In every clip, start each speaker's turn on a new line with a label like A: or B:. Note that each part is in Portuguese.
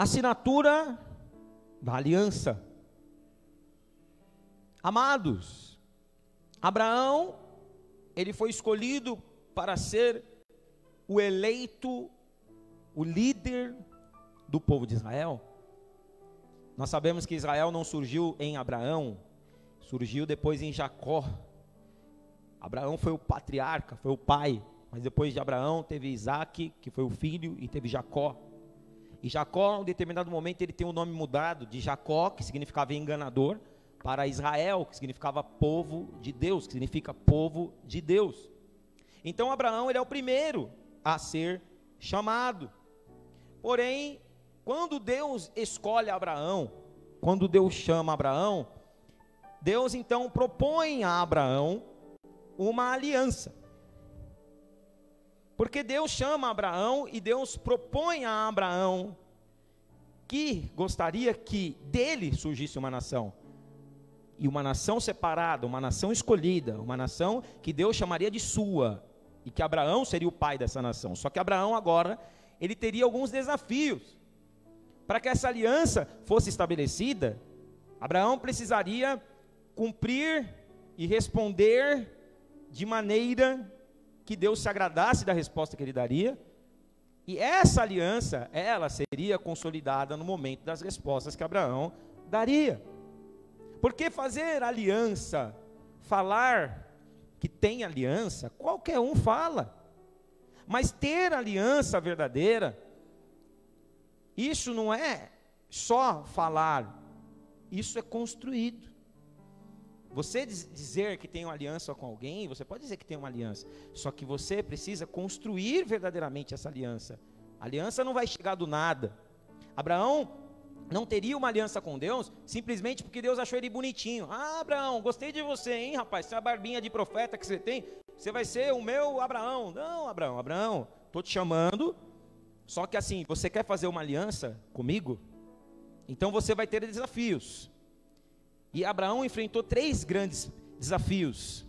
A: assinatura da aliança. Amados, Abraão, ele foi escolhido para ser o eleito, o líder do povo de Israel. Nós sabemos que Israel não surgiu em Abraão, surgiu depois em Jacó. Abraão foi o patriarca, foi o pai, mas depois de Abraão teve Isaac, que foi o filho, e teve Jacó. E Jacó, em um determinado momento, ele tem o nome mudado de Jacó, que significava enganador, para Israel, que significava povo de Deus, que significa povo de Deus. Então Abraão, ele é o primeiro a ser chamado. Porém, quando Deus escolhe Abraão, quando Deus chama Abraão, Deus então propõe a Abraão uma aliança. Porque Deus chama Abraão e Deus propõe a Abraão que gostaria que dele surgisse uma nação. E uma nação separada, uma nação escolhida, uma nação que Deus chamaria de sua. E que Abraão seria o pai dessa nação. Só que Abraão agora, ele teria alguns desafios. Para que essa aliança fosse estabelecida, Abraão precisaria cumprir e responder de maneira que Deus se agradasse da resposta que ele daria. E essa aliança, ela seria consolidada no momento das respostas que Abraão daria. Porque fazer aliança, falar que tem aliança, qualquer um fala. Mas ter aliança verdadeira, isso não é só falar, isso é construído. Você dizer que tem uma aliança com alguém, você pode dizer que tem uma aliança, só que você precisa construir verdadeiramente essa aliança. A aliança não vai chegar do nada. Abraão não teria uma aliança com Deus, simplesmente porque Deus achou ele bonitinho. Ah, Abraão, gostei de você, hein, rapaz, essa barbinha de profeta que você tem, você vai ser o meu Abraão. Não, Abraão, estou te chamando, só que assim, você quer fazer uma aliança comigo? Então você vai ter desafios. E Abraão enfrentou 3 grandes desafios.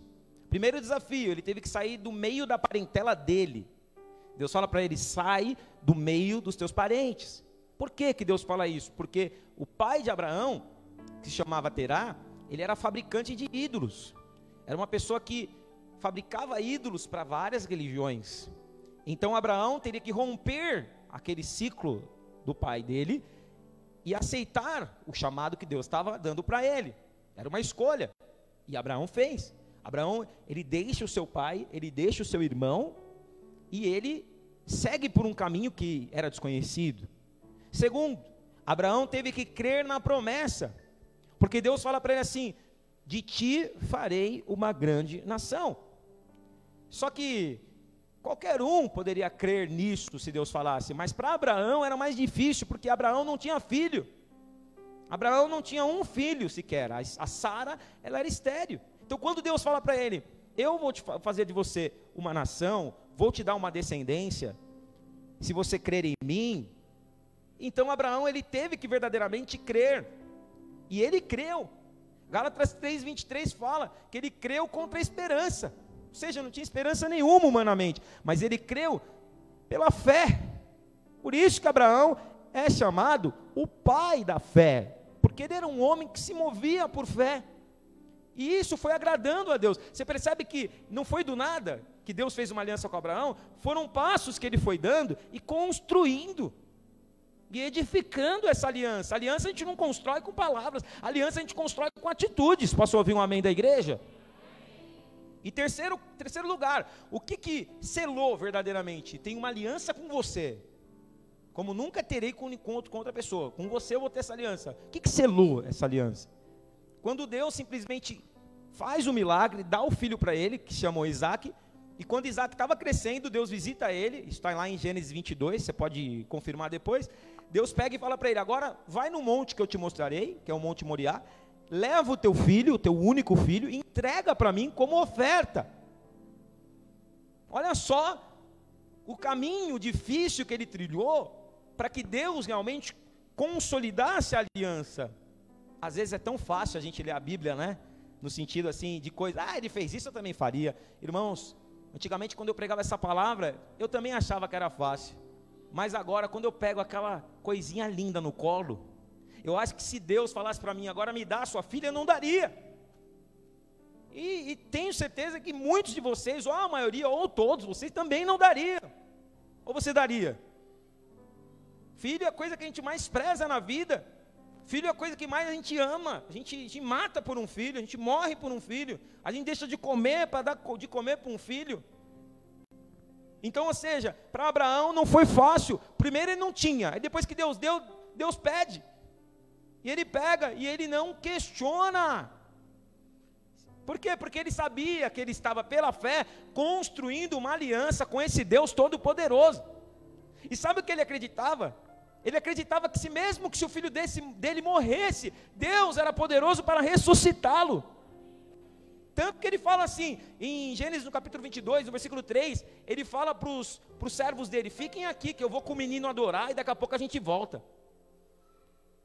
A: Primeiro desafio, ele teve que sair do meio da parentela dele. Deus fala para ele, sai do meio dos teus parentes. Por que Deus fala isso? Porque o pai de Abraão, que se chamava Terá, ele era fabricante de ídolos. Era uma pessoa que fabricava ídolos para várias religiões. Então Abraão teria que romper aquele ciclo do pai dele e aceitar o chamado que Deus estava dando para ele. Era uma escolha. E Abraão fez. Abraão, ele deixa o seu pai, ele deixa o seu irmão, e ele segue por um caminho que era desconhecido. Segundo, Abraão teve que crer na promessa, porque Deus fala para ele assim, de ti farei uma grande nação. Só que qualquer um poderia crer nisso se Deus falasse, mas para Abraão era mais difícil, porque Abraão não tinha filho. Abraão não tinha um filho sequer, a Sara, ela era estéril. Então quando Deus fala para ele, eu vou te fazer de você uma nação, vou te dar uma descendência, se você crer em mim, então Abraão, ele teve que verdadeiramente crer, e ele creu. Gálatas 3:23 fala que ele creu contra a esperança, ou seja, não tinha esperança nenhuma humanamente, mas ele creu pela fé. Por isso que Abraão é chamado o pai da fé, porque ele era um homem que se movia por fé, e isso foi agradando a Deus. Você percebe que não foi do nada que Deus fez uma aliança com Abraão, foram passos que ele foi dando e construindo, e edificando essa aliança. A aliança a gente não constrói com palavras, a aliança a gente constrói com atitudes. Posso ouvir um amém da igreja? E terceiro lugar, o que selou verdadeiramente? Tem uma aliança com você, como nunca terei com outra pessoa, com você eu vou ter essa aliança. O que selou essa aliança? Quando Deus simplesmente faz o milagre, dá o filho para ele, que se chamou Isaac, e quando Isaac estava crescendo, Deus visita ele, isso está lá em Gênesis 22, você pode confirmar depois. Deus pega e fala para ele, agora vai no monte que eu te mostrarei, que é o Monte Moriá, leva o teu filho, o teu único filho, e entrega para mim como oferta. Olha só o caminho difícil que ele trilhou, para que Deus realmente consolidasse a aliança. Às vezes é tão fácil a gente ler a Bíblia, né? No sentido assim, de coisa, ele fez isso, eu também faria. Irmãos, antigamente quando eu pregava essa palavra, eu também achava que era fácil. Mas agora, quando eu pego aquela coisinha linda no colo, eu acho que se Deus falasse para mim, agora me dá a sua filha, eu não daria. E tenho certeza que muitos de vocês, ou a maioria, ou todos, vocês também não dariam. Ou você daria? Filho é a coisa que a gente mais preza na vida. Filho é a coisa que mais a gente ama. A gente mata por um filho, a gente morre por um filho. A gente deixa de comer para dar de comer para um filho. Então, ou seja, para Abraão não foi fácil. Primeiro ele não tinha, aí depois que Deus deu, Deus pede. E ele pega e ele não questiona. Por quê? Porque ele sabia que ele estava pela fé construindo uma aliança com esse Deus Todo-Poderoso. E sabe o que ele acreditava? Ele acreditava que mesmo que se o filho dele morresse, Deus era poderoso para ressuscitá-lo. Tanto que ele fala assim, em Gênesis no capítulo 22, no versículo 3, ele fala para os servos dele, fiquem aqui que eu vou com o menino adorar e daqui a pouco a gente volta.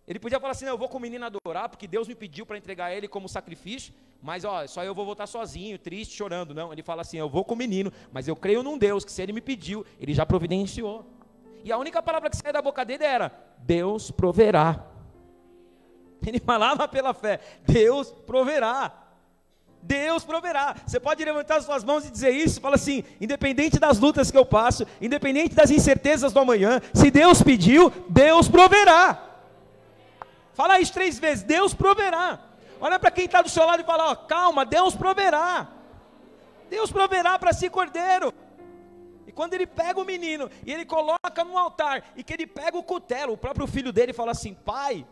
A: Ele podia falar assim, não, eu vou com o menino adorar, porque Deus me pediu para entregar ele como sacrifício, mas só eu vou voltar sozinho, triste, chorando. Não, ele fala assim, eu vou com o menino, mas eu creio num Deus, que se ele me pediu, ele já providenciou. E a única palavra que saía da boca dele era, Deus proverá. Ele falava pela fé, Deus proverá. Deus proverá. Você pode levantar suas mãos e dizer isso, fala assim, independente das lutas que eu passo, independente das incertezas do amanhã, se Deus pediu, Deus proverá. Fala isso 3 vezes, Deus proverá. Olha para quem está do seu lado e fala, calma, Deus proverá. Deus proverá para si cordeiro. E quando ele pega o menino, e ele coloca no altar, e que ele pega o cutelo, o próprio filho dele fala assim, pai,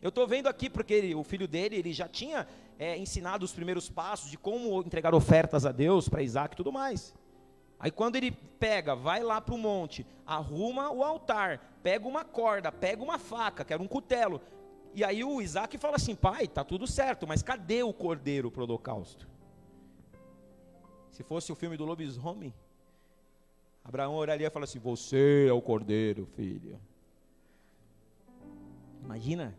A: eu estou vendo aqui, porque o filho dele, ele já tinha ensinado os primeiros passos, de como entregar ofertas a Deus, para Isaac e tudo mais. Aí quando ele pega, vai lá para o monte, arruma o altar, pega uma corda, pega uma faca, que era um cutelo, e aí o Isaac fala assim, pai, está tudo certo, mas cadê o cordeiro para o holocausto? Se fosse o filme do lobisomem, Abraão oraria e fala assim, você é o cordeiro, filho. Imagina,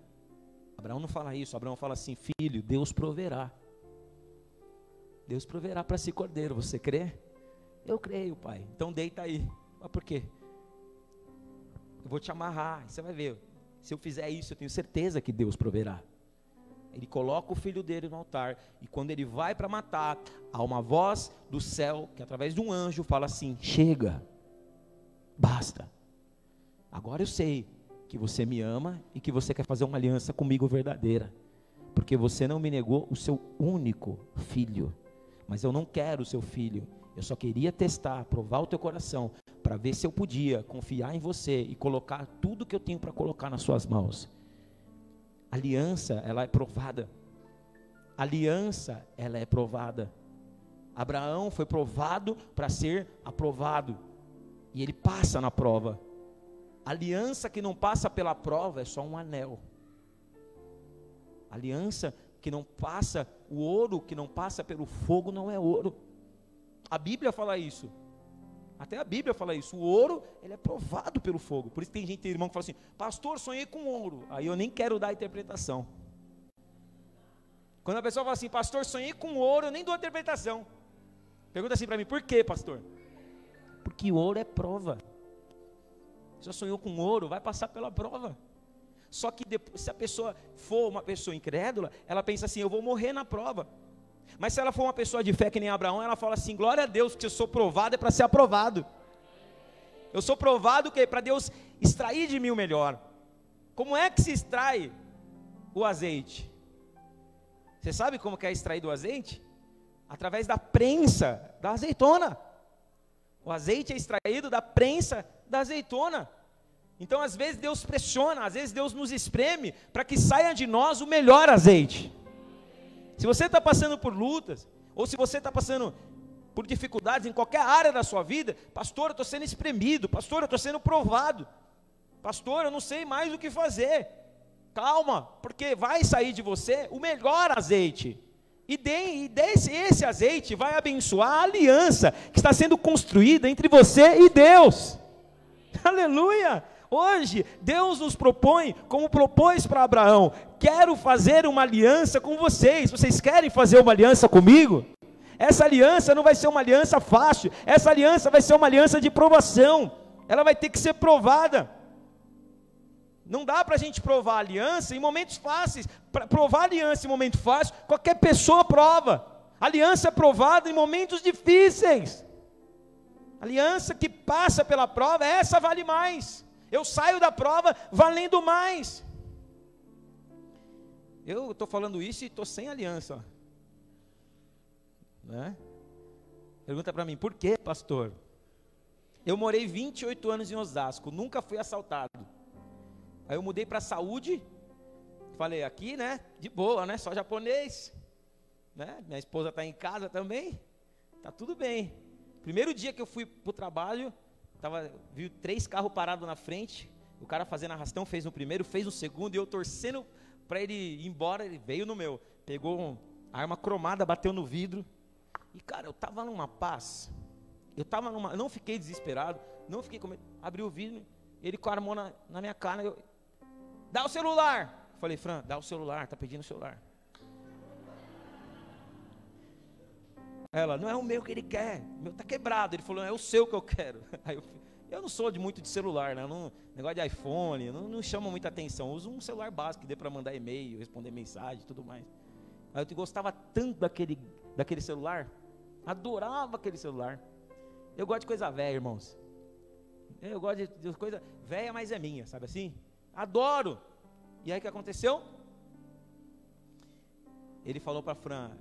A: Abraão não fala isso, Abraão fala assim, filho, Deus proverá. Deus proverá para si cordeiro, você crê? Eu creio, pai, então deita aí. Mas por quê? Eu vou te amarrar, você vai ver, se eu fizer isso, eu tenho certeza que Deus proverá. Ele coloca o filho dele no altar, e quando ele vai para matar, há uma voz do céu, que através de um anjo fala assim, chega, basta, agora eu sei que você me ama, e que você quer fazer uma aliança comigo verdadeira, porque você não me negou o seu único filho, mas eu não quero o seu filho, eu só queria testar, provar o teu coração, para ver se eu podia confiar em você, e colocar tudo que eu tenho para colocar nas suas mãos. Aliança, ela é provada. Aliança, ela é provada. Abraão foi provado para ser aprovado. E ele passa na prova. Aliança que não passa pela prova é só um anel. Aliança que não passa, o ouro que não passa pelo fogo não é ouro. A Bíblia fala isso. Até a Bíblia fala isso, o ouro, ele é provado pelo fogo. Por isso tem gente, tem irmão que fala assim, pastor, sonhei com ouro. Aí eu nem quero dar a interpretação. Quando a pessoa fala assim, pastor, sonhei com ouro, eu nem dou a interpretação. Pergunta assim para mim, por quê, pastor? Porque ouro é prova. Se você sonhou com ouro, vai passar pela prova. Só que depois, se a pessoa for uma pessoa incrédula, ela pensa assim, eu vou morrer na prova. Mas se ela for uma pessoa de fé que nem Abraão, ela fala assim, glória a Deus, que eu sou provado é para ser aprovado. Eu sou provado que é para Deus extrair de mim o melhor. Como é que se extrai o azeite? Você sabe como que é extraído o azeite? Através da prensa da azeitona. O azeite é extraído da prensa da azeitona. Então às vezes Deus pressiona, às vezes Deus nos espreme, para que saia de nós o melhor azeite. Se você está passando por lutas, ou se você está passando por dificuldades em qualquer área da sua vida, pastor, eu estou sendo espremido, pastor, eu estou sendo provado, pastor, eu não sei mais o que fazer. Calma, porque vai sair de você o melhor azeite, e esse azeite vai abençoar a aliança que está sendo construída entre você e Deus. Aleluia! Hoje, Deus nos propõe, como propôs para Abraão, quero fazer uma aliança com vocês querem fazer uma aliança comigo? Essa aliança não vai ser uma aliança fácil, essa aliança vai ser uma aliança de provação. ela vai ter que ser provada. Não dá para a gente provar aliança em momentos fáceis. Para provar aliança em momento fácil, qualquer pessoa prova. Aliança é provada em momentos difíceis. Aliança que passa pela prova, essa vale mais. Eu saio da prova valendo mais. Eu estou falando isso e estou sem aliança. Né? Pergunta para mim, por quê, pastor? Eu morei 28 anos em Osasco, nunca fui assaltado. Aí eu mudei para a saúde, falei, aqui, né, de boa, né, só japonês, né, minha esposa está em casa também, tá tudo bem. Primeiro dia que eu fui para o trabalho, vi 3 carros parados na frente, o cara fazendo arrastão, fez no primeiro, fez no segundo, e eu torcendo para ele ir embora, ele veio no meu, pegou uma arma cromada, bateu no vidro, e cara, eu estava numa paz, eu não fiquei desesperado, não fiquei com medo, abri o vidro, ele com a mão na minha cara, dá o celular. Eu falei, Fran, dá o celular, tá pedindo o celular. Ela, não é o meu que ele quer, o meu tá quebrado. Ele falou, é o seu que eu quero. Aí eu não sou muito de celular, né? Negócio de iPhone, não chama muita atenção. Eu uso um celular básico que dê para mandar e-mail, responder mensagem e tudo mais. Mas eu gostava tanto daquele celular, adorava aquele celular. Eu gosto de coisa velha, irmãos. Eu gosto de coisa velha, mas é minha, sabe assim? Adoro. E aí o que aconteceu? Ele falou para Fran,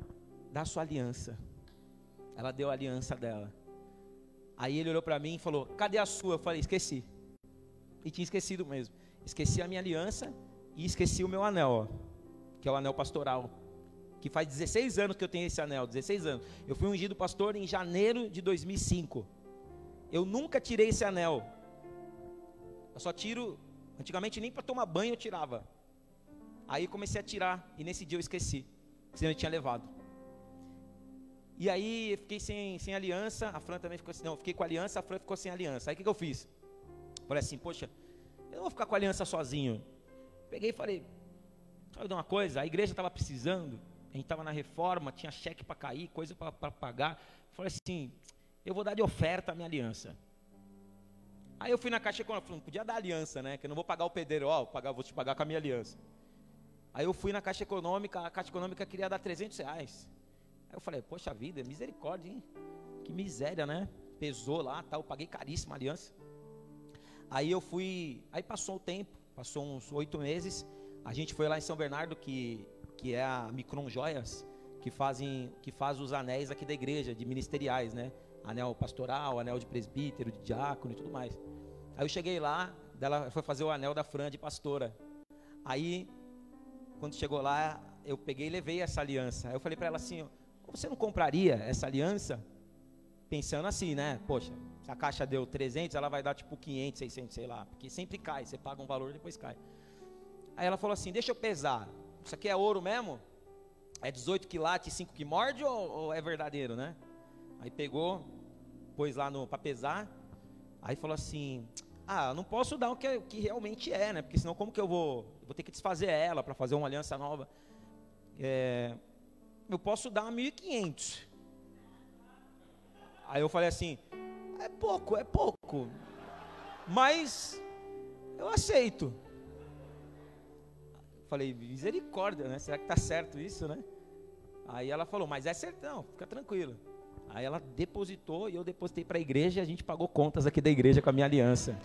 A: dá a sua aliança. Ela deu a aliança dela. Aí ele olhou para mim e falou, cadê a sua? Eu falei, esqueci. E tinha esquecido mesmo. Esqueci a minha aliança e esqueci o meu anel, ó, que é o anel pastoral. Que faz 16 anos que eu tenho esse anel, 16 anos. Eu fui ungido pastor em janeiro de 2005. Eu nunca tirei esse anel. Eu só tiro, antigamente nem para tomar banho eu tirava. Aí comecei a tirar, e nesse dia eu esqueci, senão eu tinha levado. E aí eu fiquei sem aliança, a Fran também ficou assim, não, eu fiquei com a aliança, a Fran ficou sem aliança. Aí o que eu fiz? Falei assim, poxa, eu não vou ficar com a aliança sozinho. Peguei e falei, sabe de uma coisa, a igreja estava precisando, a gente estava na reforma, tinha cheque para cair, coisa para pagar. Falei assim, eu vou dar de oferta a minha aliança. Aí eu fui na Caixa Econômica, falei, não podia dar aliança, né? Que eu não vou pagar o pedreiro, vou te pagar com a minha aliança. Aí eu fui na Caixa Econômica, a Caixa Econômica queria dar R$300. Aí eu falei, poxa vida, misericórdia, hein? Que miséria, né? Pesou lá, tal, eu paguei caríssimo a aliança. Aí eu fui, aí passou o tempo, passou uns 8 meses, a gente foi lá em São Bernardo, que é a Micron Joias, que faz os anéis aqui da igreja, de ministeriais, né? Anel pastoral, anel de presbítero, de diácono e tudo mais. Aí eu cheguei lá, ela foi fazer o anel da Fran de pastora. Aí, quando chegou lá, eu peguei e levei essa aliança. Aí eu falei para ela assim, você não compraria essa aliança? Pensando assim, né? Poxa, se a Caixa deu 300, ela vai dar tipo 500, 600, sei lá. Porque sempre cai, você paga um valor e depois cai. Aí ela falou assim, deixa eu pesar. Isso aqui é ouro mesmo? É 18 quilates e 5 que morde ou é verdadeiro, né? Aí pegou, pôs lá para pesar. Aí falou assim, não posso dar o que realmente é, né? Porque senão como que eu vou ter que desfazer ela para fazer uma aliança nova. Eu posso dar 1.500. Aí eu falei assim, é pouco, mas eu aceito. Falei, misericórdia, né? Será que está certo isso, né? Aí ela falou, mas é certo, não, fica tranquilo. Aí ela depositou e eu depositei para a igreja e a gente pagou contas aqui da igreja com a minha aliança.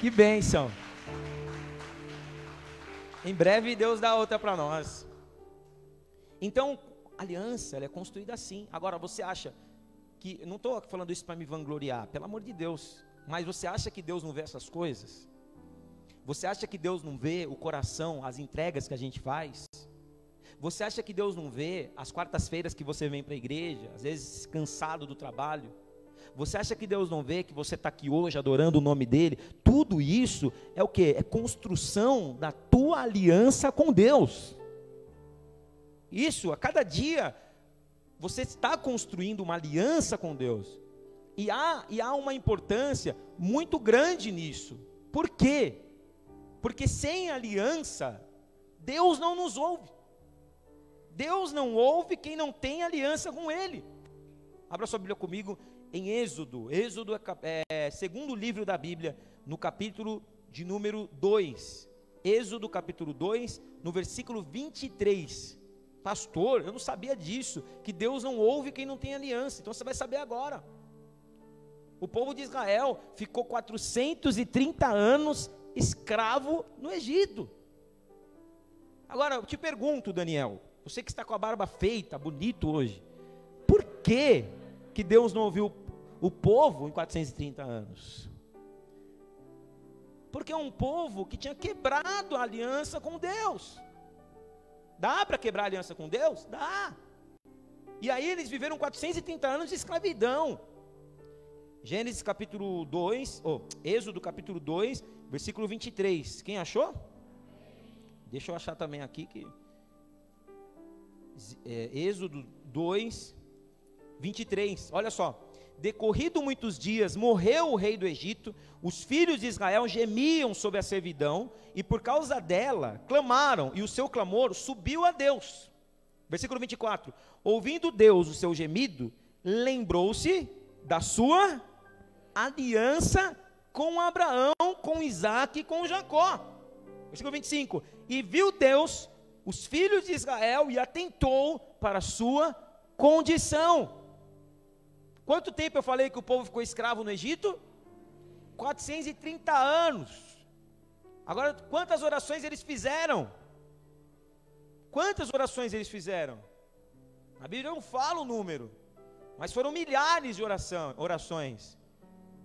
A: Que bênção. Em breve Deus dá outra para nós. Então, a aliança, ela é construída assim. Agora, você acha que, não estou falando isso para me vangloriar, pelo amor de Deus, mas você acha que Deus não vê essas coisas? Você acha que Deus não vê o coração, as entregas que a gente faz? Você acha que Deus não vê as quartas-feiras que você vem para a igreja, às vezes cansado do trabalho? Você acha que Deus não vê que você está aqui hoje adorando o nome dEle? Tudo isso é o quê? É construção da tua aliança com Deus. Isso, a cada dia, você está construindo uma aliança com Deus. E há uma importância muito grande nisso. Por quê? Porque sem aliança, Deus não nos ouve. Deus não ouve quem não tem aliança com Ele. Abra sua Bíblia comigo em Êxodo. Êxodo é segundo livro da Bíblia, no capítulo de número 2. Êxodo capítulo 2, no versículo 23. Pastor, eu não sabia disso, que Deus não ouve quem não tem aliança. Então você vai saber agora. O povo de Israel ficou 430 anos escravo no Egito. Agora eu te pergunto, Daniel, você que está com a barba feita, bonito hoje, por que Deus não ouviu o povo em 430 anos? Porque é um povo que tinha quebrado a aliança com Deus. Dá para quebrar a aliança com Deus? Dá. E aí eles viveram 430 anos de escravidão. Gênesis capítulo 2, Êxodo capítulo 2, versículo 23. Quem achou? Deixa eu achar também aqui que... Êxodo 2, 23. Olha só. Decorrido muitos dias, morreu o rei do Egito, os filhos de Israel gemiam sob a servidão, e por causa dela, clamaram, e o seu clamor subiu a Deus. Versículo 24, ouvindo Deus o seu gemido, lembrou-se da sua aliança com Abraão, com Isaque e com Jacó. Versículo 25, e viu Deus os filhos de Israel, e atentou para a sua condição. Quanto tempo eu falei que o povo ficou escravo no Egito? 430 anos. Agora, quantas orações eles fizeram? Quantas orações eles fizeram? A Bíblia não fala o número, mas foram milhares de orações.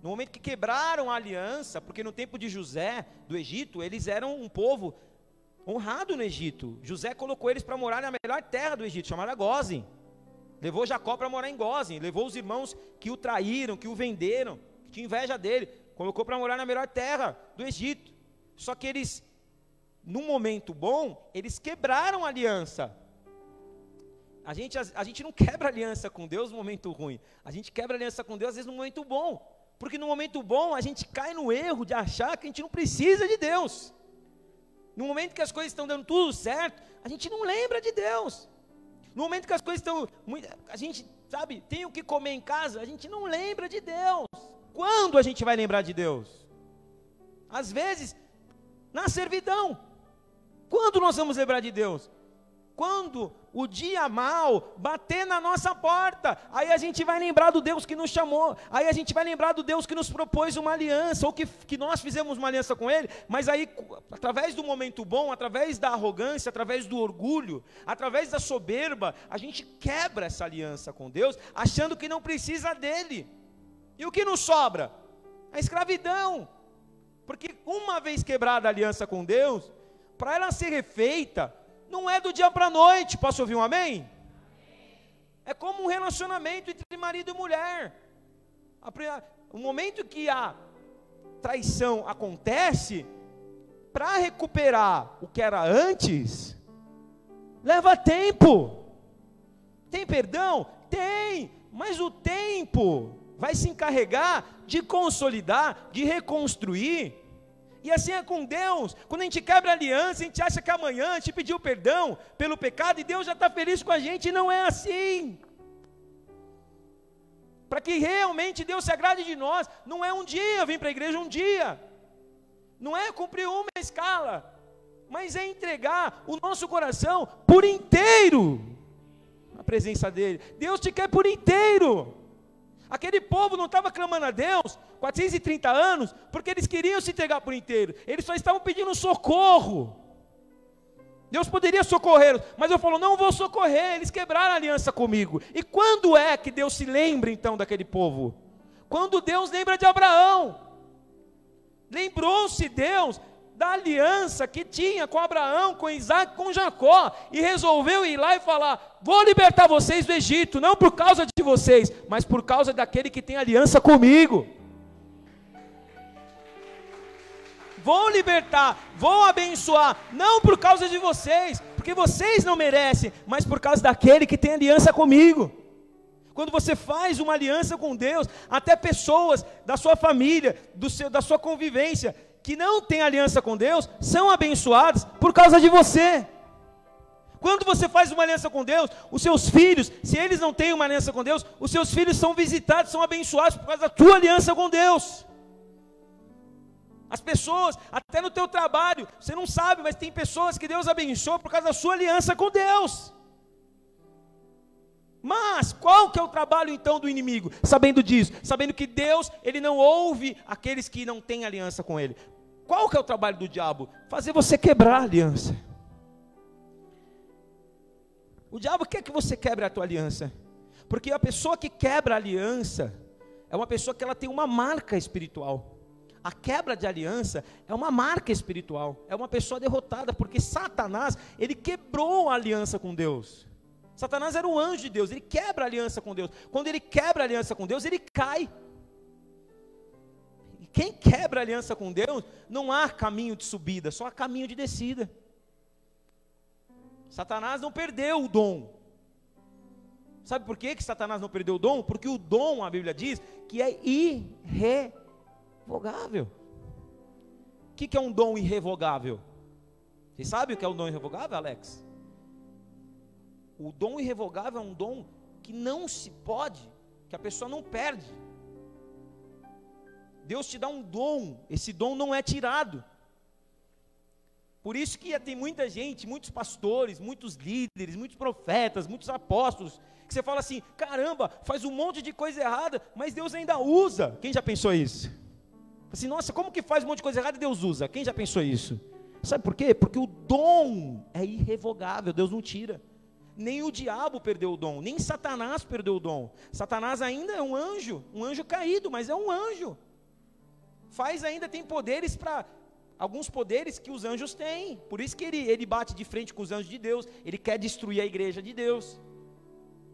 A: No momento que quebraram a aliança, porque no tempo de José, do Egito, eles eram um povo honrado no Egito. José colocou eles para morar na melhor terra do Egito, chamada Gósen. Levou Jacó para morar em Gósen, levou os irmãos que o traíram, que o venderam, que tinham inveja dele, colocou para morar na melhor terra do Egito. Só que eles, num momento bom, eles quebraram a aliança. A gente não quebra aliança com Deus no momento ruim, a gente quebra aliança com Deus às vezes no momento bom, porque no momento bom a gente cai no erro de achar que a gente não precisa de Deus. No momento que as coisas estão dando tudo certo, a gente não lembra de Deus. No momento que as coisas estão, a gente, sabe, tem o que comer em casa, a gente não lembra de Deus. Quando a gente vai lembrar de Deus? Às vezes, na servidão. Quando nós vamos lembrar de Deus? Quando o dia mal bater na nossa porta, aí a gente vai lembrar do Deus que nos chamou, aí a gente vai lembrar do Deus que nos propôs uma aliança, ou que nós fizemos uma aliança com Ele, mas aí, através do momento bom, através da arrogância, através do orgulho, através da soberba, a gente quebra essa aliança com Deus, achando que não precisa dEle. E o que nos sobra? A escravidão. Porque uma vez quebrada a aliança com Deus, para ela ser refeita, não é do dia para a noite. Posso ouvir um amém? É como um relacionamento entre marido e mulher. O momento que a traição acontece, para recuperar o que era antes, leva tempo. Tem perdão? Tem, mas o tempo vai se encarregar de consolidar, de reconstruir. E assim é com Deus. Quando a gente quebra a aliança, a gente acha que amanhã a gente pediu perdão pelo pecado e Deus já está feliz com a gente, e não é assim. Para que realmente Deus se agrade de nós, não é um dia vir para a igreja, um dia, não é cumprir uma escala, mas é entregar o nosso coração por inteiro na presença dEle. Deus te quer por inteiro. Aquele povo não estava clamando a Deus 430 anos, porque eles queriam se entregar por inteiro, eles só estavam pedindo socorro. Deus poderia socorrê-los, mas eu falo, não vou socorrer, eles quebraram a aliança comigo. E quando é que Deus se lembra então daquele povo? Quando Deus lembra de Abraão. Lembrou-se Deus da aliança que tinha com Abraão, com Isaque, com Jacó, e resolveu ir lá e falar, vou libertar vocês do Egito, não por causa de vocês, mas por causa daquele que tem aliança comigo. Vou libertar, vou abençoar, não por causa de vocês, porque vocês não merecem, mas por causa daquele que tem aliança comigo. Quando você faz uma aliança com Deus, até pessoas da sua família, da sua convivência, que não tem aliança com Deus, são abençoados por causa de você. Quando você faz uma aliança com Deus, os seus filhos, se eles não têm uma aliança com Deus, os seus filhos são visitados, são abençoados por causa da tua aliança com Deus. As pessoas, até no teu trabalho, você não sabe, mas tem pessoas que Deus abençoa por causa da sua aliança com Deus. Mas qual que é o trabalho então do inimigo? Sabendo disso, sabendo que Deus, ele não ouve aqueles que não têm aliança com ele. Qual que é o trabalho do diabo? Fazer você quebrar a aliança. O diabo quer que você quebre a tua aliança, porque a pessoa que quebra a aliança é uma pessoa que ela tem uma marca espiritual. A quebra de aliança é uma marca espiritual, é uma pessoa derrotada, porque Satanás, ele quebrou a aliança com Deus. Satanás era um anjo de Deus, ele quebra a aliança com Deus. Quando ele quebra a aliança com Deus, ele cai. E quem quebra a aliança com Deus, não há caminho de subida, só há caminho de descida. Satanás não perdeu o dom. Sabe por que Satanás não perdeu o dom? Porque o dom, a Bíblia diz, que é irrevogável. O que é um dom irrevogável? Vocês sabem o que é um dom irrevogável, Alex? O dom irrevogável é um dom que não se pode, que a pessoa não perde. Deus te dá um dom, esse dom não é tirado. Por isso que tem muita gente, muitos pastores, muitos líderes, muitos profetas, muitos apóstolos, que você fala assim, caramba, faz um monte de coisa errada, mas Deus ainda usa. Quem já pensou isso? Assim, nossa, como que faz um monte de coisa errada e Deus usa? Quem já pensou isso? Sabe por quê? Porque o dom é irrevogável, Deus não tira. Nem o diabo perdeu o dom, nem Satanás perdeu o dom. Satanás ainda é um anjo caído, mas é um anjo. Tem poderes para... alguns poderes que os anjos têm, por isso que ele bate de frente com os anjos de Deus, ele quer destruir a igreja de Deus.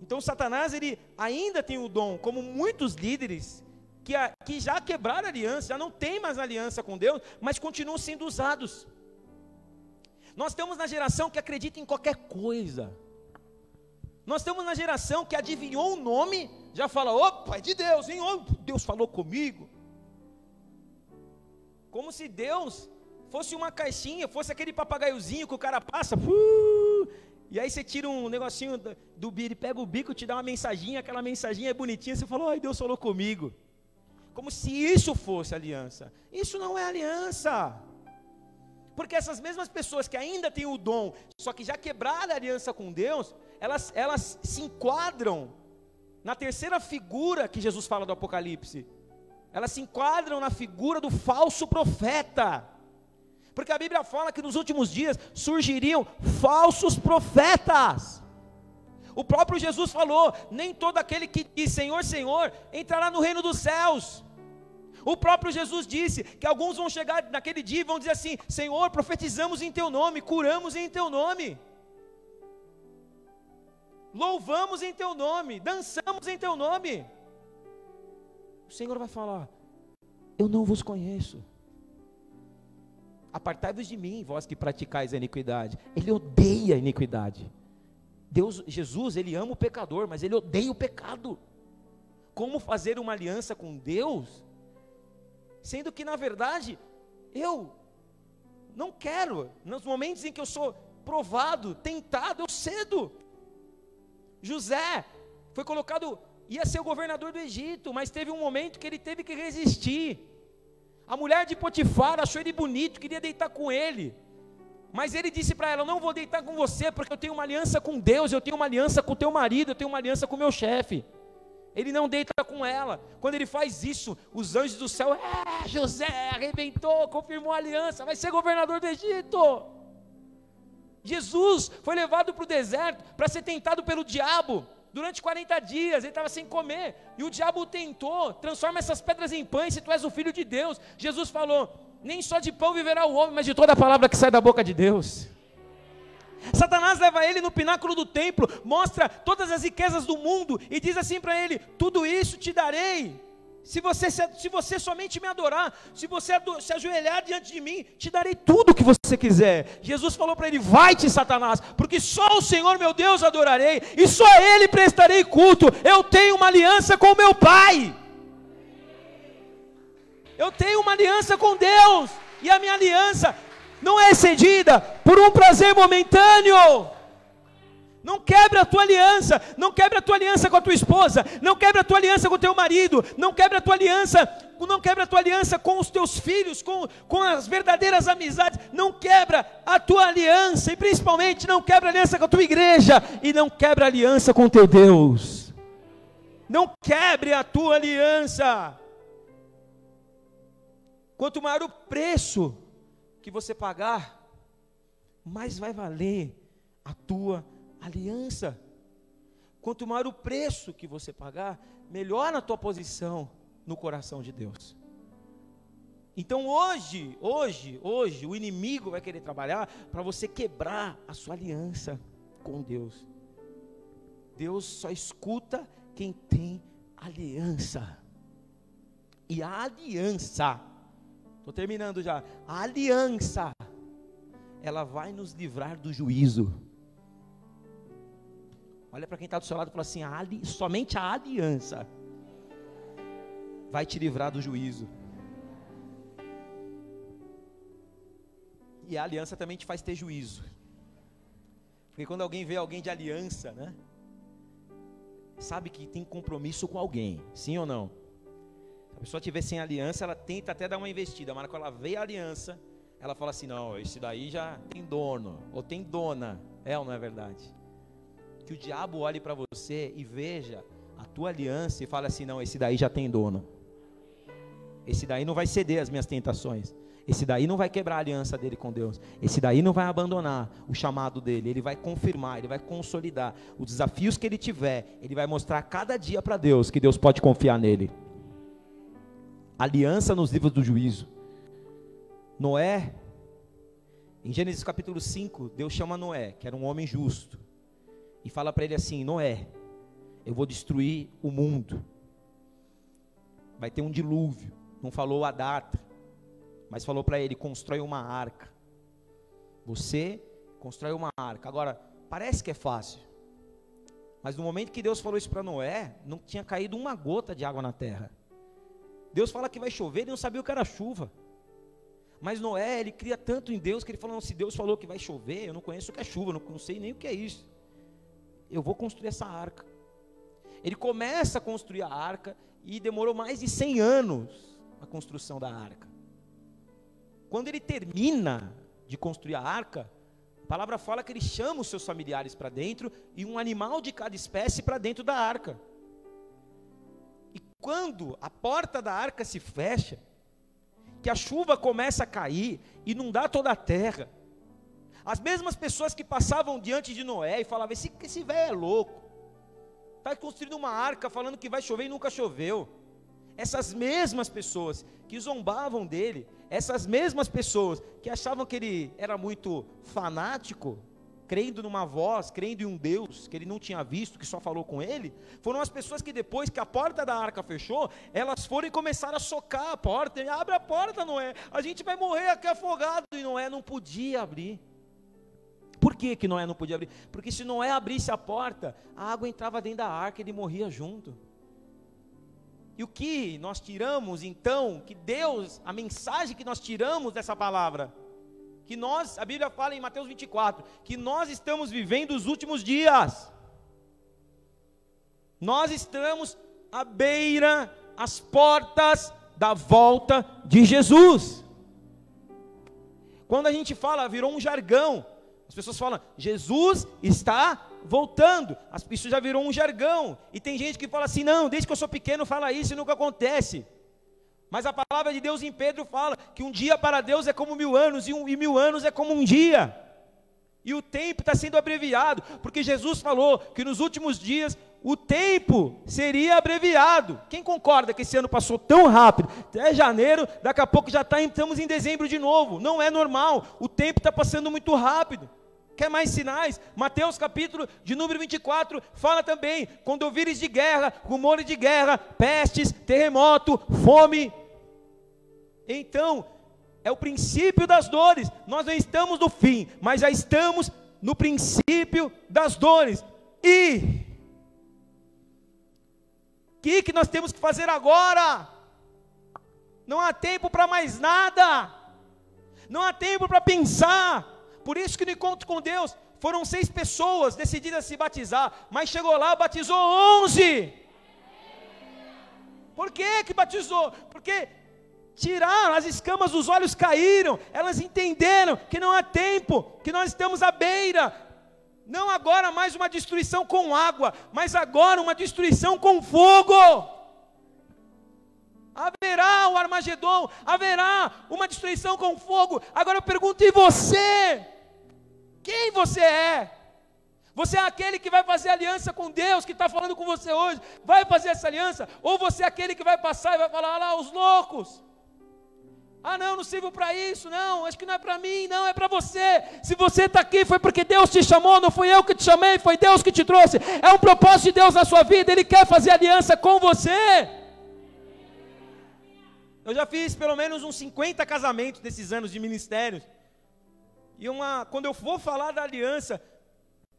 A: Então Satanás, ele ainda tem o dom, como muitos líderes, que já quebraram a aliança, já não tem mais aliança com Deus, mas continuam sendo usados. Nós estamos na geração que acredita em qualquer coisa, nós estamos na geração que adivinhou o nome, já fala, opa, é de Deus, hein? Oh, Deus falou comigo, como se Deus fosse uma caixinha, fosse aquele papagaiozinho que o cara passa, e aí você tira um negocinho do bico, ele pega o bico, te dá uma mensaginha, aquela mensaginha é bonitinha, você fala, ai, Deus falou comigo, como se isso fosse aliança. Isso não é aliança, porque essas mesmas pessoas que ainda têm o dom, só que já quebraram a aliança com Deus, elas se enquadram na terceira figura que Jesus fala do Apocalipse, elas se enquadram na figura do falso profeta, porque a Bíblia fala que nos últimos dias surgiriam falsos profetas. O próprio Jesus falou, nem todo aquele que diz Senhor, Senhor, entrará no reino dos céus. O próprio Jesus disse que alguns vão chegar naquele dia e vão dizer assim, Senhor, profetizamos em teu nome, curamos em teu nome, louvamos em teu nome, dançamos em teu nome. O Senhor vai falar, eu não vos conheço. Apartai-vos de mim, vós que praticais a iniquidade. Ele odeia a iniquidade. Jesus, ele ama o pecador, mas ele odeia o pecado. Como fazer uma aliança com Deus, sendo que na verdade, eu não quero, nos momentos em que eu sou provado, tentado, eu cedo. José foi colocado, ia ser o governador do Egito, mas teve um momento que ele teve que resistir. A mulher de Potifar achou ele bonito, queria deitar com ele, mas ele disse para ela, eu não vou deitar com você, porque eu tenho uma aliança com Deus, eu tenho uma aliança com o teu marido, eu tenho uma aliança com o meu chefe. Ele não deita com ela. Quando ele faz isso, os anjos do céu, José arrebentou, confirmou a aliança, vai ser governador do Egito. Jesus foi levado para o deserto, para ser tentado pelo diabo, durante 40 dias, ele estava sem comer, e o diabo o tentou, transforma essas pedras em pães, se tu és o Filho de Deus. Jesus falou, nem só de pão viverá o homem, mas de toda a palavra que sai da boca de Deus. Satanás leva ele no pináculo do templo, mostra todas as riquezas do mundo, e diz assim para ele, tudo isso te darei, se você somente me adorar, se você se ajoelhar diante de mim, te darei tudo o que você quiser. Jesus falou para ele, vai-te Satanás, porque só o Senhor meu Deus adorarei, e só a Ele prestarei culto. Eu tenho uma aliança com meu Pai, eu tenho uma aliança com Deus, e a minha aliança não é cedida por um prazer momentâneo. Não quebra a tua aliança, não quebra a tua aliança com a tua esposa, não quebra a tua aliança com o teu marido, não quebra a tua aliança com os teus filhos, com as verdadeiras amizades, não quebra a tua aliança, e principalmente não quebra a aliança com a tua igreja, e não quebra a aliança com o teu Deus. Não quebre a tua aliança. Quanto maior o preço que você pagar, mais vai valer a tua aliança. Quanto maior o preço que você pagar, melhor a tua posição no coração de Deus. Então hoje, o inimigo vai querer trabalhar para você quebrar a sua aliança com Deus. Deus só escuta quem tem aliança. E a aliança, estou terminando já, a aliança, ela vai nos livrar do juízo. Olha para quem está do seu lado e fala assim: somente a aliança vai te livrar do juízo. E a aliança também te faz ter juízo. Porque quando alguém vê alguém de aliança, né, sabe que tem compromisso com alguém, sim ou não? Se a pessoa estiver sem aliança, ela tenta até dar uma investida, mas quando ela vê a aliança, ela fala assim: não, esse daí já tem dono, ou tem dona. É ou não é verdade? Que o diabo olhe para você e veja a tua aliança e fale assim: não, esse daí já tem dono, esse daí não vai ceder às minhas tentações, esse daí não vai quebrar a aliança dele com Deus, esse daí não vai abandonar o chamado dele, ele vai confirmar, ele vai consolidar os desafios que ele tiver, ele vai mostrar cada dia para Deus que Deus pode confiar nele. Aliança nos livros do juízo. Noé, em Gênesis capítulo 5, Deus chama Noé, que era um homem justo, e fala para ele assim: Noé, eu vou destruir o mundo, vai ter um dilúvio. Não falou a data, mas falou para ele: constrói uma arca. Você constrói uma arca. Agora, parece que é fácil, mas no momento que Deus falou isso para Noé, não tinha caído uma gota de água na terra. Deus fala que vai chover, ele não sabia o que era chuva. Mas Noé, ele cria tanto em Deus, que ele falou: não, se Deus falou que vai chover, eu não conheço o que é chuva, não sei nem o que é isso, eu vou construir essa arca. Ele começa a construir a arca, e demorou mais de 100 anos a construção da arca. Quando ele termina de construir a arca, a palavra fala que ele chama os seus familiares para dentro, e um animal de cada espécie para dentro da arca. E quando a porta da arca se fecha, que a chuva começa a cair, inundar toda a terra, as mesmas pessoas que passavam diante de Noé e falavam: esse velho é louco, está construindo uma arca falando que vai chover e nunca choveu. Essas mesmas pessoas que zombavam dele, essas mesmas pessoas que achavam que ele era muito fanático, crendo numa voz, crendo em um Deus que ele não tinha visto, que só falou com ele, foram as pessoas que depois que a porta da arca fechou, elas foram e começaram a socar a porta: abre a porta, Noé, a gente vai morrer aqui afogado. E Noé não podia abrir. Por que Noé não podia abrir? Porque se Noé abrisse a porta, a água entrava dentro da arca e ele morria junto. E o que nós tiramos então, que Deus, a mensagem que nós tiramos dessa palavra, que nós, a Bíblia fala em Mateus 24, que nós estamos vivendo os últimos dias. Nós estamos à beira, às portas da volta de Jesus. Quando a gente fala, virou um jargão. As pessoas falam: Jesus está voltando. Isso já virou um jargão. E tem gente que fala assim: não, desde que eu sou pequeno fala isso e nunca acontece. Mas a palavra de Deus em Pedro fala que um dia para Deus é como 1000 anos, e 1000 anos é como um dia. E o tempo está sendo abreviado, porque Jesus falou que nos últimos dias o tempo seria abreviado. Quem concorda que esse ano passou tão rápido? Até janeiro, daqui a pouco já estamos em dezembro de novo. Não é normal, o tempo está passando muito rápido. Quer mais sinais? Mateus capítulo de número 24 fala também: quando ouvires de guerra, rumores de guerra, pestes, terremoto, fome. Então, é o princípio das dores. Nós não estamos no fim, mas já estamos no princípio das dores. E o que nós temos que fazer agora? Não há tempo para mais nada. Não há tempo para pensar. Por isso que no encontro com Deus, foram 6 pessoas decididas a se batizar, mas chegou lá, batizou 11. Por que batizou? Porque tiraram, as escamas dos olhos caíram, elas entenderam que não há tempo, que nós estamos à beira, não agora mais uma destruição com água, mas agora uma destruição com fogo. Haverá o Armagedon, haverá uma destruição com fogo. Agora eu pergunto, e você? Quem você é? Você é aquele que vai fazer aliança com Deus, que está falando com você hoje, vai fazer essa aliança? Ou você é aquele que vai passar e vai falar, olha lá os loucos, não sirvo para isso, não, acho que não é para mim, não, é para você. Se você está aqui foi porque Deus te chamou, não fui eu que te chamei, foi Deus que te trouxe, é um propósito de Deus na sua vida, Ele quer fazer aliança com você. Eu já fiz pelo menos uns 50 casamentos nesses anos de ministérios, e quando eu vou falar da aliança,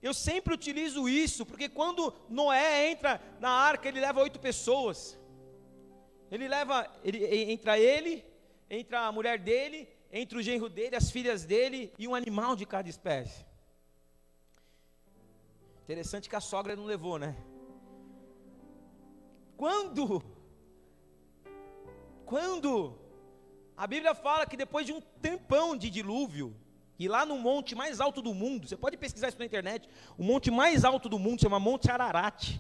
A: eu sempre utilizo isso, porque quando Noé entra na arca, ele leva 8 pessoas, entra a mulher dele, entra o genro dele, as filhas dele, e um animal de cada espécie. Interessante que a sogra não levou, né? Quando a Bíblia fala que depois de um tempão de dilúvio, e lá no monte mais alto do mundo, você pode pesquisar isso na internet, o monte mais alto do mundo se chama Monte Ararat,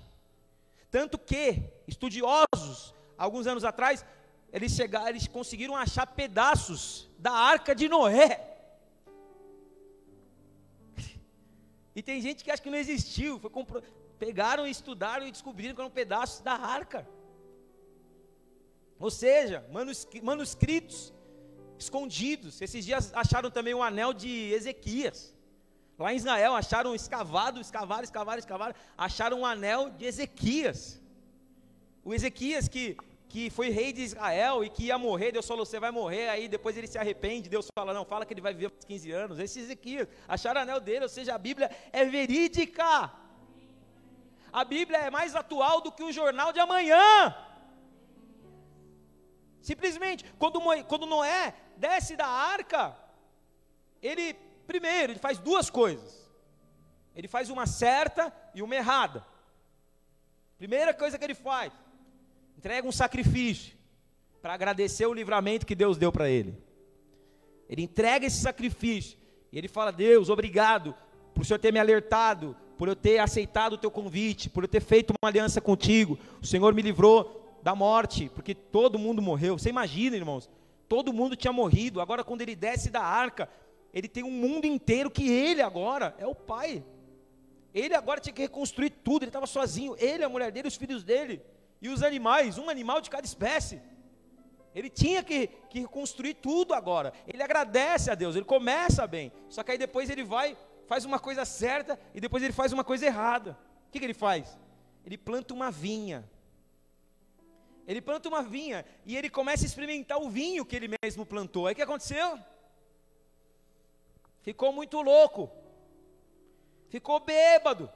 A: tanto que estudiosos, alguns anos atrás, eles conseguiram achar pedaços da arca de Noé, e tem gente que acha que não existiu, pegaram, estudaram e descobriram que eram pedaços da arca, ou seja, manuscritos escondidos. Esses dias acharam também o anel de Ezequias, lá em Israel, escavaram, acharam um anel de Ezequias, o Ezequias que foi rei de Israel e que ia morrer, Deus falou, você vai morrer, aí depois ele se arrepende, Deus fala, não, fala que ele vai viver mais 15 anos, esse Ezequias, acharam o anel dele, ou seja, a Bíblia é verídica, a Bíblia é mais atual do que o jornal de amanhã. Simplesmente, quando Noé desce da arca, ele faz 2 coisas, ele faz uma certa e uma errada. Primeira coisa que ele faz, entrega um sacrifício, para agradecer o livramento que Deus deu para ele. Ele entrega esse sacrifício, e ele fala, Deus, obrigado, por o Senhor ter me alertado, por eu ter aceitado o teu convite, por eu ter feito uma aliança contigo, o Senhor me livrou da morte, porque todo mundo morreu. Você imagina, irmãos, todo mundo tinha morrido, agora quando ele desce da arca, ele tem um mundo inteiro que ele agora é o pai, ele agora tinha que reconstruir tudo, ele estava sozinho, ele, a mulher dele, os filhos dele, e os animais, um animal de cada espécie, ele tinha que reconstruir tudo agora, ele agradece a Deus, ele começa bem, só que aí depois ele faz uma coisa certa, e depois ele faz uma coisa errada. O que ele faz? Ele planta uma vinha, e ele começa a experimentar o vinho que ele mesmo plantou. Aí o que aconteceu? Ficou muito louco, ficou bêbado,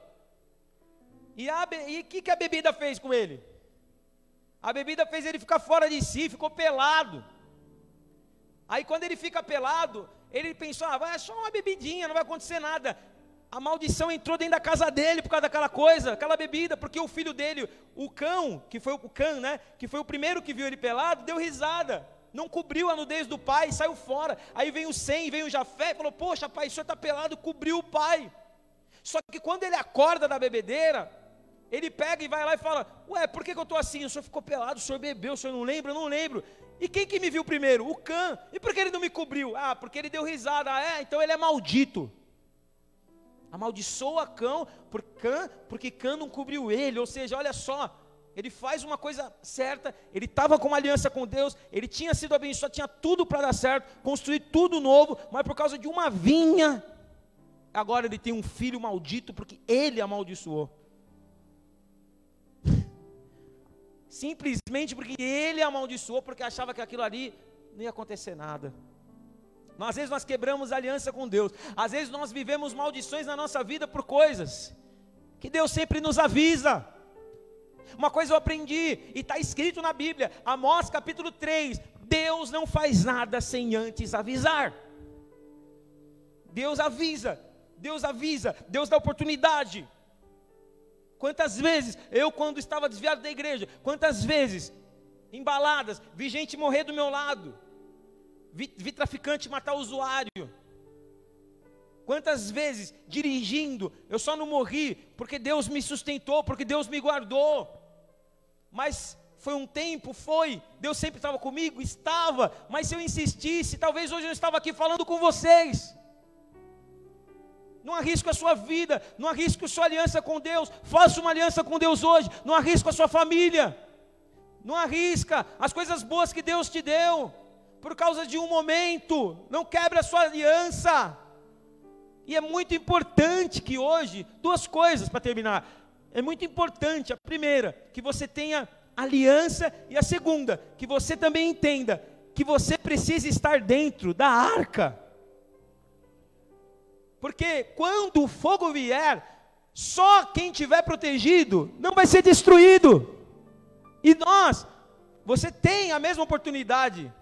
A: e o que a bebida fez com ele? A bebida fez ele ficar fora de si, ficou pelado. Aí quando ele fica pelado, ele pensou, vai só uma bebidinha, não vai acontecer nada. A maldição entrou dentro da casa dele por causa daquela coisa, aquela bebida, porque o filho dele, o Cão, que foi o primeiro que viu ele pelado, deu risada, não cobriu a nudez do pai, saiu fora. Aí vem o Sem, vem o Jafé e falou, poxa pai, o senhor está pelado, cobriu o pai. Só que quando ele acorda da bebedeira, ele pega e vai lá e fala, por que eu estou assim? O senhor ficou pelado, o senhor bebeu, o senhor não lembra? Eu não lembro. E quem que me viu primeiro? O Cã. E por que ele não me cobriu? Porque ele deu risada. Então ele é maldito. Amaldiçoa Cã, porque Cã não cobriu ele. Ou seja, olha só, ele faz uma coisa certa, ele estava com uma aliança com Deus, ele tinha sido abençoado, tinha tudo para dar certo, construir tudo novo, mas por causa de uma vinha, agora ele tem um filho maldito, porque ele amaldiçoou. Simplesmente porque ele amaldiçoou, porque achava que aquilo ali não ia acontecer nada. Às vezes nós quebramos a aliança com Deus, às vezes nós vivemos maldições na nossa vida por coisas que Deus sempre nos avisa. Uma coisa eu aprendi, e está escrito na Bíblia, Amós capítulo 3, Deus não faz nada sem antes avisar. Deus avisa, Deus avisa, Deus dá oportunidade. Quantas vezes eu, quando estava desviado da igreja, quantas vezes, em baladas, vi gente morrer do meu lado, vi traficante matar usuário. Quantas vezes, dirigindo, eu só não morri porque Deus me sustentou, porque Deus me guardou. Mas foi um tempo, Deus sempre estava comigo, estava, mas se eu insistisse, talvez hoje eu estava aqui falando com vocês. Não arrisque a sua vida, não arrisque a sua aliança com Deus, faça uma aliança com Deus hoje, não arrisque a sua família, não arrisca as coisas boas que Deus te deu, por causa de um momento, não quebre a sua aliança. E é muito importante que hoje, duas coisas para terminar, é muito importante, a primeira, que você tenha aliança, e a segunda, que você também entenda, que você precisa estar dentro da arca. Porque quando o fogo vier, só quem tiver protegido não vai ser destruído. E você tem a mesma oportunidade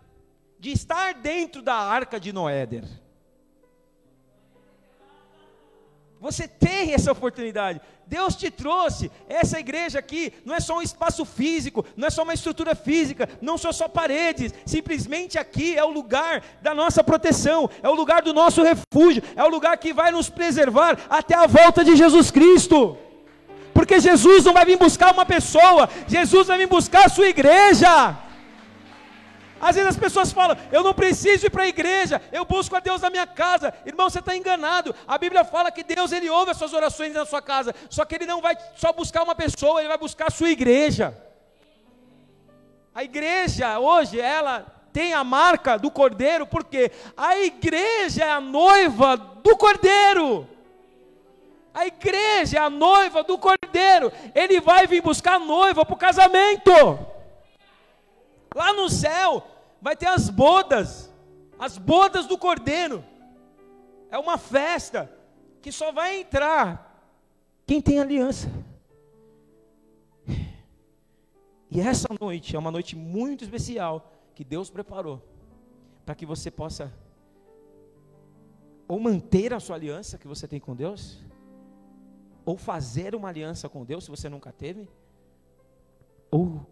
A: de estar dentro da arca de Noé. Você tem essa oportunidade. Deus te trouxe. Essa igreja aqui não é só um espaço físico, não é só uma estrutura física, não são só paredes. Simplesmente aqui é o lugar da nossa proteção, é o lugar do nosso refúgio, é o lugar que vai nos preservar até a volta de Jesus Cristo. Porque Jesus não vai vir buscar uma pessoa, Jesus vai vir buscar a sua igreja. Às vezes as pessoas falam, eu não preciso ir para a igreja, eu busco a Deus na minha casa. Irmão, você está enganado. A Bíblia fala que Deus, Ele ouve as suas orações na sua casa, só que Ele não vai só buscar uma pessoa, Ele vai buscar a sua igreja. A igreja hoje, ela tem a marca do Cordeiro, porque a igreja é a noiva do Cordeiro. A igreja é a noiva do Cordeiro. Ele vai vir buscar a noiva para o casamento. Lá no céu vai ter as bodas do Cordeiro. É uma festa que só vai entrar quem tem aliança. E essa noite é uma noite muito especial que Deus preparou para que você possa ou manter a sua aliança que você tem com Deus, ou fazer uma aliança com Deus se você nunca teve, ou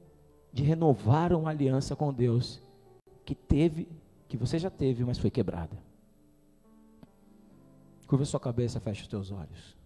A: de renovar uma aliança com Deus que você já teve, mas foi quebrada. Curva sua cabeça, feche os teus olhos.